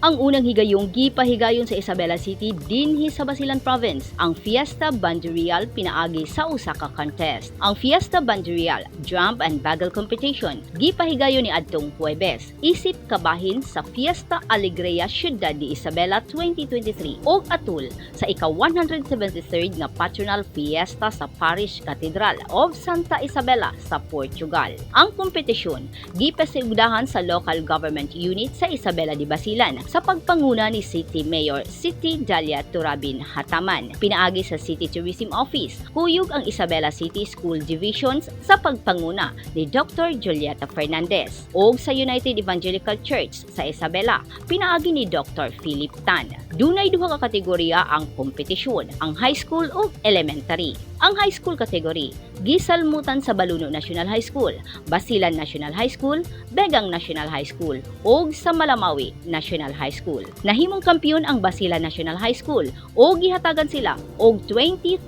Ang unang higayong gipahigayon sa Isabela City dinhi sa Basilan Province, ang Fiesta Banderial pinaagi sa usa ka contest. Ang Fiesta Banderial Jump and Bagel Competition gipahigayon ni adtong Huwebes, isip kabahin sa Fiesta Alegria Ciudad de Isabela 2023 ug atul sa ika-173rd nga Patronal Fiesta sa Parish Cathedral of Santa Isabela sa Portugal. Ang kompetisyon gipasigdahan sa local government unit sa Isabela de Basilan sa pagpanguna ni City Mayor Siti Dalia Turabin Hataman. Pinaagi sa City Tourism Office, kuyog ang Isabela City School Divisions sa pagpanguna ni Dr. Julieta Fernandez o sa United Evangelical Church sa Isabela, pinaagi ni Dr. Philip Tan. Dunay duha ka kategorya ang kompetisyon, ang high school o elementary. Ang high school category, gisalmutan sa Baluno National High School, Basilan National High School, Begang National High School, ug sa Malamawi National High School. Nahimong kampiyon ang Basilan National High School ug gihatagan sila og 20,000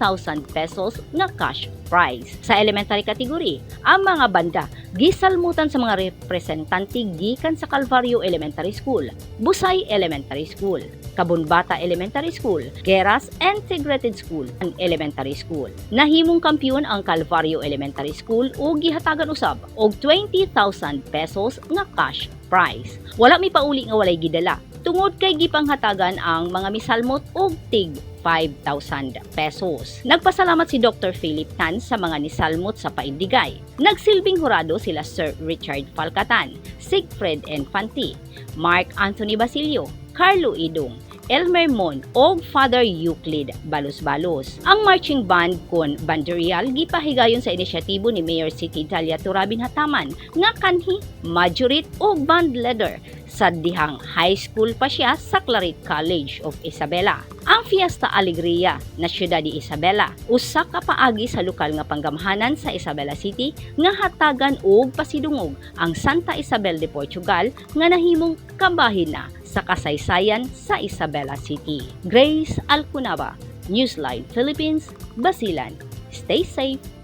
pesos nga cash prize. Sa elementary category, ang mga banda gisalmutan sa mga representante gikan sa Calvario Elementary School, Busay Elementary School, Kabunbata Elementary School, Geras Integrated School, and Elementary School. Nahimong kampiyon ang Calvario Elementary School ug gihatagan usab og 20,000 pesos nga cash prize. Wala mi pauli nga walay gidala tungod kay gipanghatagan ang mga misalmot og tig 5,000 pesos. Nagpasalamat si Dr. Philip Tan sa mga nisalmot sa paindigay. Nagsilbing hurado sila Sir Richard Falcatan, Sigfred Infante, Mark Anthony Basilio, Carlo Idong, Elmer Mon o Father Euclid Balos-Balos. Ang marching band kon Banderial gipahigayon sa inisyatibo ni Mayor Siti Dalia Turabin Hataman nga kanhi majorit o band leader sa dihang high school pa siya sa Claret College of Isabela. Ang Fiesta Alegria na Ciudad de Isabela, usa ka paagi sa lokal nga panggamhanan sa Isabela City nga hatagan og pasidungog ang Santa Isabel de Portugal nga nahimong kabahin na sa kasaysayan sa Isabela City. Grace Alcunaba, Newsline Philippines, Basilan. Stay safe!